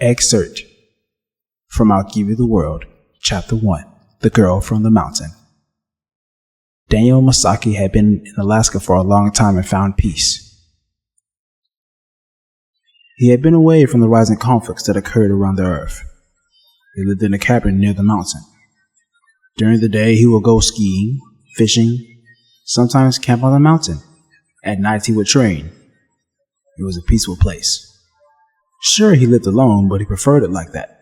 Excerpt from I'll Give You the World, Chapter 1, The Girl from the Mountain. Daniel Masaki had been in Alaska for a long time and found peace. He had been away from the rising conflicts that occurred around the earth. He lived in a cabin near the mountain. During the day, he would go skiing, fishing, sometimes camp on the mountain. At night, he would train. It was a peaceful place. Sure, he lived alone, but he preferred it like that.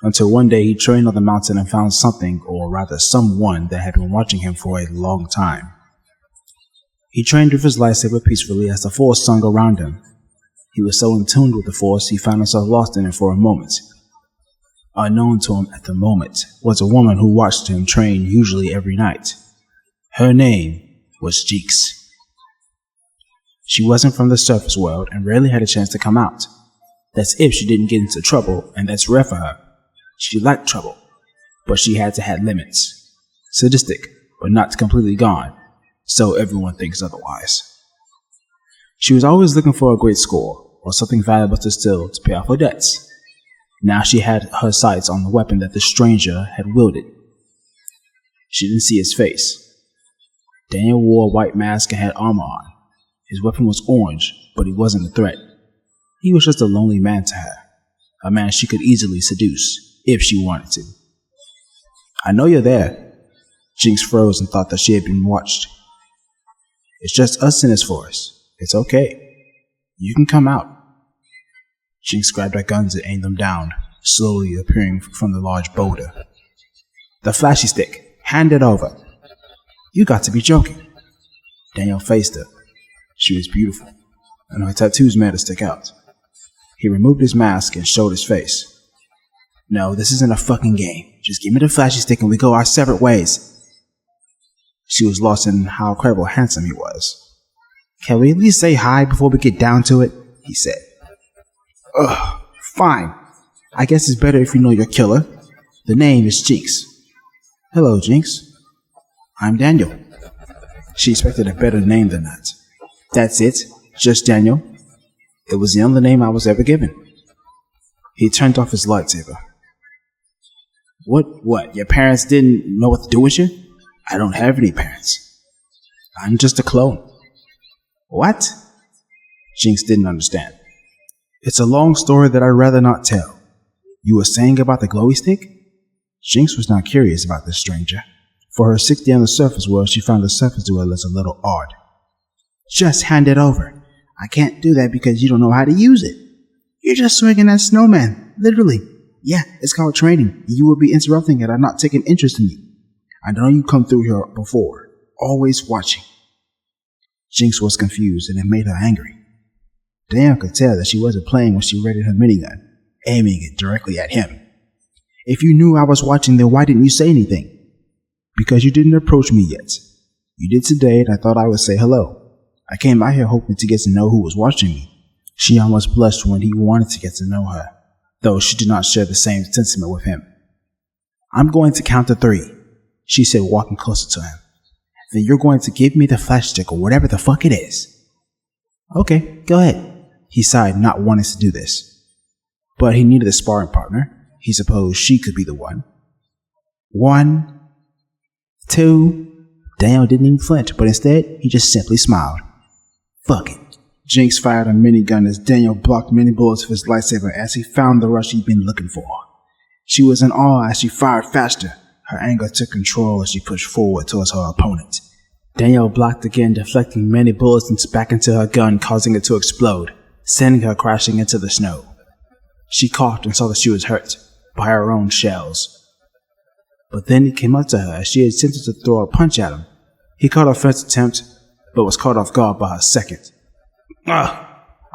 Until one day he trained on the mountain and found something, or rather someone, that had been watching him for a long time. He trained with his lightsaber peacefully as the Force sung around him. He was so in tune with the Force he found himself lost in it for a moment. Unknown to him at the moment was a woman who watched him train usually every night. Her name was Jinx. She wasn't from the surface world and rarely had a chance to come out. That's if she didn't get into trouble, and that's rare for her. She liked trouble, but she had to have limits. Sadistic, but not completely gone, so everyone thinks otherwise. She was always looking for a great score, or something valuable to steal to pay off her debts. Now she had her sights on the weapon that the stranger had wielded. She didn't see his face. Daniel wore a white mask and had armor on. His weapon was orange, but he wasn't a threat. He was just a lonely man to her, a man she could easily seduce, if she wanted to. "I know you're there." Jinx froze and thought that she had been watched. "It's just us in this forest. It's okay. You can come out." Jinx grabbed her guns and aimed them down, slowly appearing from the large boulder. "The flashy stick. Hand it over." "You got to be joking." Daniel faced her. She was beautiful, and her tattoos made her stick out. He removed his mask and showed his face. "No, this isn't a fucking game. Just give me the flashy stick and we go our separate ways." She was lost in how incredibly handsome he was. "Can we at least say hi before we get down to it?" he said. "Ugh, fine. I guess it's better if you know your killer. The name is Jinx." "Hello, Jinx. I'm Daniel." She expected a better name than that. "That's it? Just Daniel?" "It was the only name I was ever given." He turned off his lightsaber. What? Your parents didn't know what to do with you?" "I don't have any parents. I'm just a clone." "What?" Jinx didn't understand. "It's a long story that I'd rather not tell. You were saying about the glowy stick?" Jinx was not curious about this stranger. For her 60 on the surface world, she found the surface dwellers a little odd. "Just hand it over. I can't do that because you don't know how to use it. You're just swinging that snowman, literally. Yeah, it's called training. You will be interrupting it or not taking interest in you. I know you come through here before, always watching." Jinx was confused and it made her angry. Daniel could tell that she wasn't playing when she readied her minigun, aiming it directly at him. "If you knew I was watching, then why didn't you say anything?" "Because you didn't approach me yet. You did today and I thought I would say hello. I came out here hoping to get to know who was watching me." She almost blushed when he wanted to get to know her, though she did not share the same sentiment with him. "I'm going to count to 3, she said, walking closer to him. "Then you're going to give me the flash stick or whatever the fuck it is." "Okay, go ahead," he sighed, not wanting to do this. But he needed a sparring partner. He supposed she could be the one. 1, 2. Daniel didn't even flinch, but instead, he just simply smiled. "Fuck it." Jinx fired a minigun as Daniel blocked many bullets of his lightsaber as he found the rush he'd been looking for. She was in awe as she fired faster. Her anger took control as she pushed forward towards her opponent. Daniel blocked again, deflecting many bullets back into her gun, causing it to explode, sending her crashing into the snow. She coughed and saw that she was hurt by her own shells. But then he came up to her as she had attempted to throw a punch at him. He caught her first attempt, but was caught off guard by her second. "Ugh,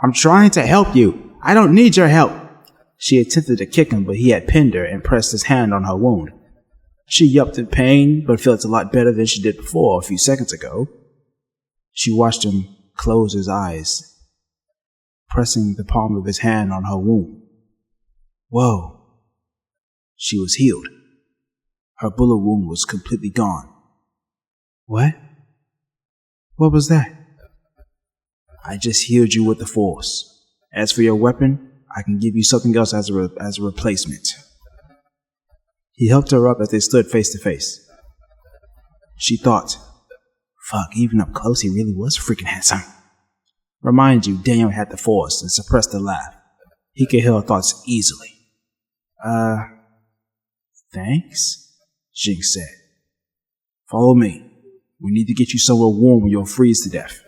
I'm trying to help you. I don't need your help." She attempted to kick him, but he had pinned her and pressed his hand on her wound. She yelped in pain, but felt a lot better than she did before a few seconds ago. She watched him close his eyes, pressing the palm of his hand on her wound. Whoa. She was healed. Her bullet wound was completely gone. "What? What was that?" "I just healed you with the Force. As for your weapon, I can give you something else as a replacement. He helped her up as they stood face to face. She thought, fuck, even up close he really was freaking handsome. Remind you, Daniel had the force and suppressed the laugh. He could hear her thoughts easily. Thanks, Jinx said. Follow me. We need to get you somewhere warm or you'll freeze to death.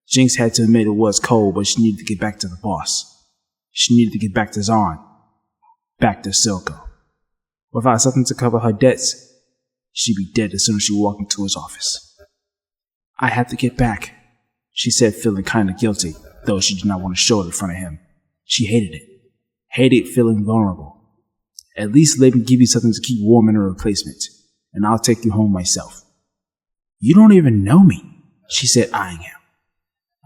Jinx had to admit it was cold, but she needed to get back to the boss. She needed to get back to Zarn. Back to Silco. Without something to cover her debts, she'd be dead as soon as she walked into his office. I have to get back, she said, feeling kind of guilty, though she did not want to show it in front of him. She hated it. Hated feeling vulnerable. At least let me give you something to keep warm in a replacement, and I'll take you home myself. You don't even know me, she said, eyeing him.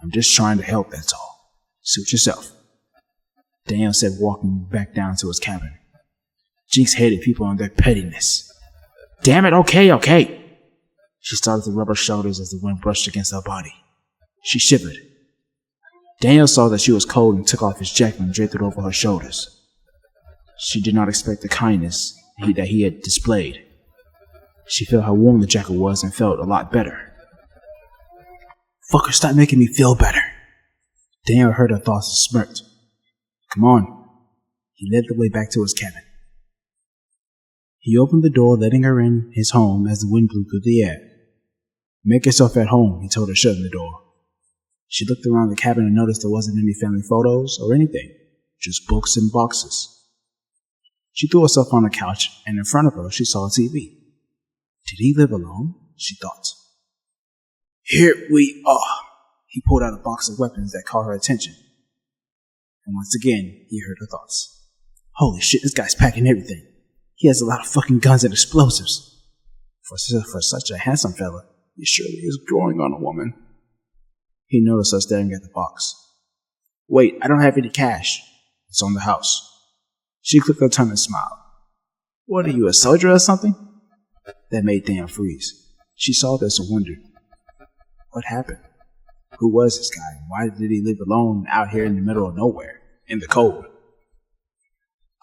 I'm just trying to help, that's all. Suit yourself. Daniel said, walking back down to his cabin. Jinx hated people and their pettiness. Damn it, okay. She started to rub her shoulders as the wind brushed against her body. She shivered. Daniel saw that she was cold and took off his jacket and draped it over her shoulders. She did not expect the kindness that he had displayed. She felt how warm the jacket was and felt a lot better. Fucker, stop making me feel better. Daniel heard her thoughts and smirked. Come on. He led the way back to his cabin. He opened the door, letting her in his home as the wind blew through the air. Make yourself at home, he told her, shutting the door. She looked around the cabin and noticed there wasn't any family photos or anything, just books and boxes. She threw herself on the couch, and in front of her she saw a TV. Did he live alone? She thought. Here we are. He pulled out a box of weapons that caught her attention. And once again, he heard her thoughts. Holy shit, this guy's packing everything. He has a lot of fucking guns and explosives. For such a handsome fella, he surely is growing on a woman. He noticed her staring at the box. Wait, I don't have any cash. It's on the house. She clicked her tongue and smiled. What are you, a soldier or something? That made Dan freeze. She saw this and wondered. What happened? Who was this guy, and why did he live alone out here in the middle of nowhere, in the cold?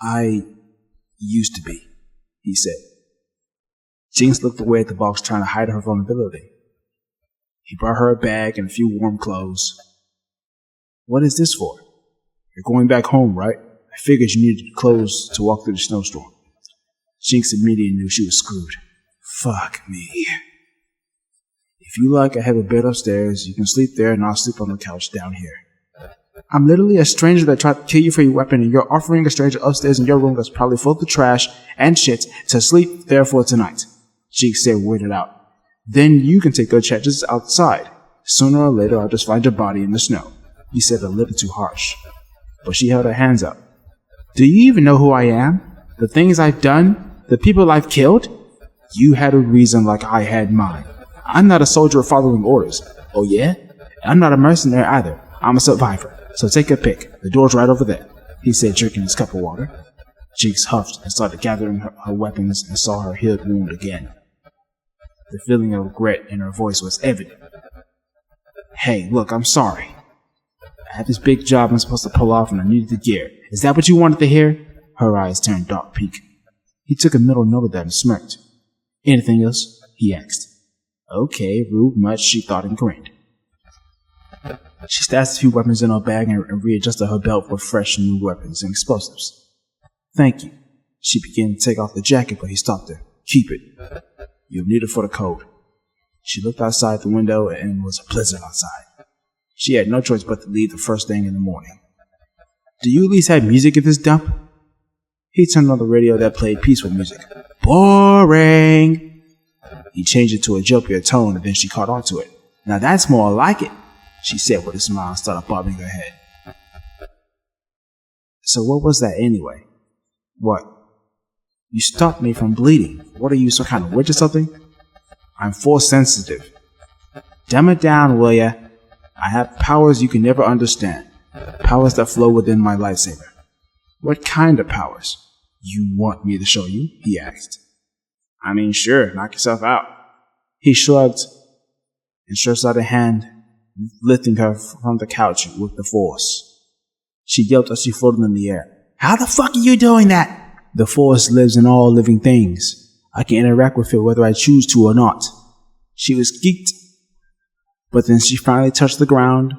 I used to be, he said. Jinx looked away at the box, trying to hide her vulnerability. He brought her a bag and a few warm clothes. What is this for? You're going back home, right? I figured you needed clothes to walk through the snowstorm. Jinx immediately knew she was screwed. Fuck me. If you like, I have a bed upstairs. You can sleep there and I'll sleep on the couch down here. I'm literally a stranger that tried to kill you for your weapon, and you're offering a stranger upstairs in your room that's probably full of trash and shit to sleep there for tonight, Jinx said, weirded out. Then you can take your chances outside. Sooner or later I'll just find your body in the snow, he said, a little too harsh. But she held her hands up. Do you even know who I am? The things I've done? The people I've killed? You had a reason like I had mine. I'm not a soldier following orders. Oh yeah? I'm not a mercenary either. I'm a survivor. So take a pick. The door's right over there, he said, drinking his cup of water. Jinx huffed and started gathering her weapons and saw her healed wound again. The feeling of regret in her voice was evident. Hey, look, I'm sorry. I had this big job I'm supposed to pull off and I needed the gear. Is that what you wanted to hear? Her eyes turned dark pink. He took a mental note of that and smirked. Anything else? He asked. Okay, rude much, she thought, and grinned. She stashed a few weapons in her bag and readjusted her belt with fresh new weapons and explosives. Thank you. She began to take off the jacket, but he stopped her. Keep it. You'll need it for the code. She looked outside the window and it was a blizzard outside. She had no choice but to leave the first thing in the morning. Do you at least have music in this dump? He turned on the radio that played peaceful music. Boring! He changed it to a jumpier tone and then she caught on to it. Now that's more like it, she said with a smile and started bobbing her head. So what was that anyway? What? You stopped me from bleeding. What are you, some kind of witch or something? I'm force sensitive. Dumb it down, will ya? I have powers you can never understand. Powers that flow within my lightsaber. What kind of powers? You want me to show you? He asked. I mean, sure, knock yourself out. He shrugged and stretched out a hand, lifting her from the couch with the force. She yelped as she floated in the air. How the fuck are you doing that? The force lives in all living things. I can interact with it whether I choose to or not. She was geeked, but then she finally touched the ground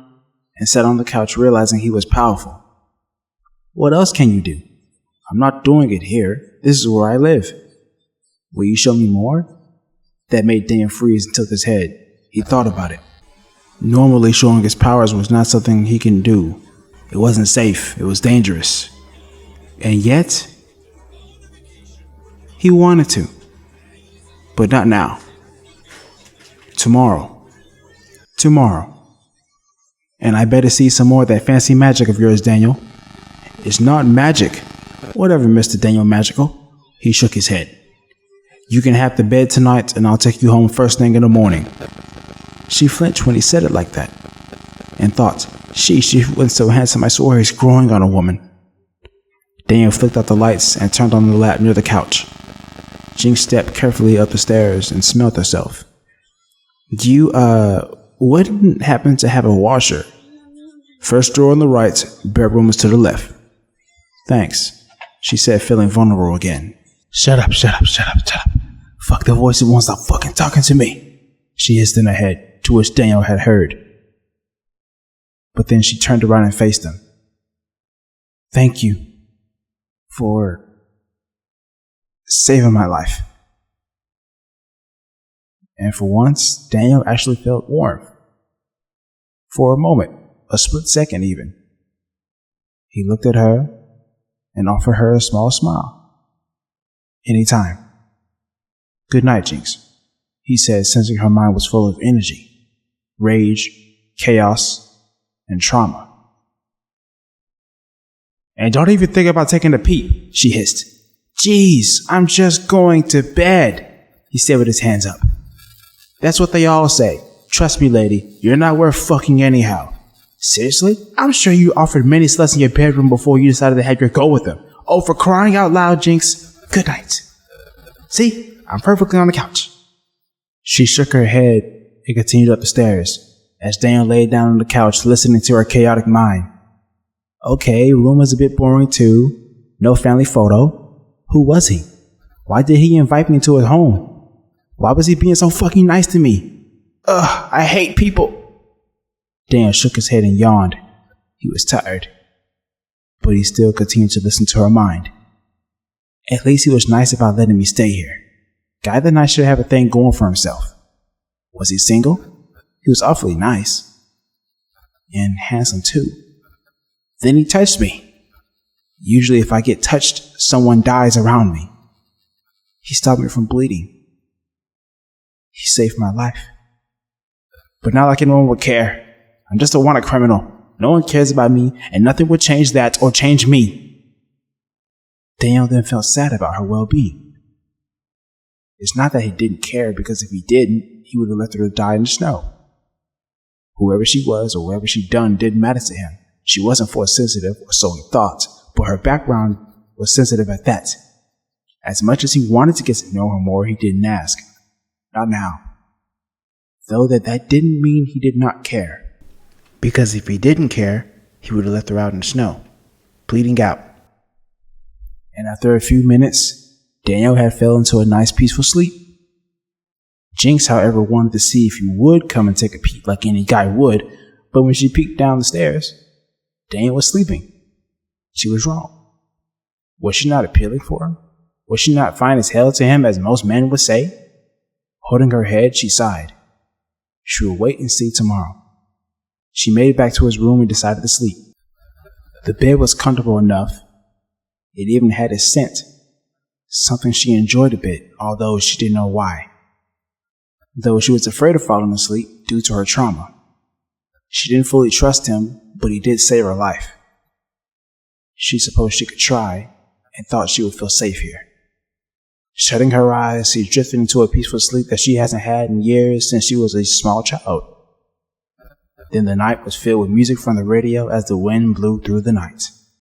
and sat on the couch, realizing he was powerful. What else can you do? I'm not doing it here. This is where I live. Will you show me more? That made Dan freeze and tilt his head. He thought about it. Normally, showing his powers was not something he can do. It wasn't safe. It was dangerous. And yet, he wanted to. But not now. Tomorrow. And I better see some more of that fancy magic of yours, Daniel. It's not magic. Whatever, Mr. Daniel Magical. He shook his head. You can have the bed tonight, and I'll take you home first thing in the morning. She flinched when he said it like that, and thought, she wasn't so handsome, I swear he's growing on a woman. Daniel flicked out the lights and turned on the lap near the couch. Jinx stepped carefully up the stairs and smelled herself. You, wouldn't happen to have a washer? First door on the right, bedroom is to the left. Thanks, she said, feeling vulnerable again. Shut up. Fuck the voice, it won't stop fucking talking to me. She hissed in her head, to which Daniel had heard. But then she turned around and faced him. Thank you for saving my life. And for once, Daniel actually felt warmth. For a moment, a split second even. He looked at her and offered her a small smile. Anytime. Good night, Jinx, he said, sensing her mind was full of energy, rage, chaos, and trauma. And don't even think about taking a peep, she hissed. Jeez, I'm just going to bed, he said with his hands up. That's what they all say. Trust me, lady, you're not worth fucking anyhow. Seriously? I'm sure you offered many sluts in your bedroom before you decided to have your go with them. Oh, for crying out loud, Jinx. Good night. See? I'm perfectly on the couch. She shook her head and continued up the stairs, as Daniel laid down on the couch listening to her chaotic mind. Okay, room was a bit boring too. No family photo. Who was he? Why did he invite me to his home? Why was he being so fucking nice to me? Ugh, I hate people. Dan shook his head and yawned. He was tired. But he still continued to listen to her mind. At least he was nice about letting me stay here. Guy that night should have a thing going for himself. Was he single? He was awfully nice. And handsome too. Then he touched me. Usually if I get touched, someone dies around me. He stopped me from bleeding. He saved my life. But not like anyone would care. I'm just a wanted criminal. No one cares about me, and nothing would change that or change me. Daniel then felt sad about her well-being. It's not that he didn't care, because if he didn't, he would have left her to die in the snow. Whoever she was or whatever she'd done didn't matter to him. She wasn't force sensitive, or so he thought, but her background was sensitive at that. As much as he wanted to get to know her more, he didn't ask. Not now. Though that didn't mean he did not care. Because if he didn't care, he would have left her out in the snow, bleeding out. And after a few minutes, Daniel had fell into a nice peaceful sleep. Jinx, however, wanted to see if he would come and take a peek like any guy would, but when she peeked down the stairs, Daniel was sleeping. She was wrong. Was she not appealing for him? Was she not fine as hell to him, as most men would say? Holding her head, she sighed. She would wait and see tomorrow. She made it back to his room and decided to sleep. The bed was comfortable enough. It even had a scent, something she enjoyed a bit, although she didn't know why. Though she was afraid of falling asleep due to her trauma. She didn't fully trust him, but he did save her life. She supposed she could try, and thought she would feel safe here. Shutting her eyes, she drifted into a peaceful sleep that she hasn't had in years since she was a small child. Then the night was filled with music from the radio as the wind blew through the night.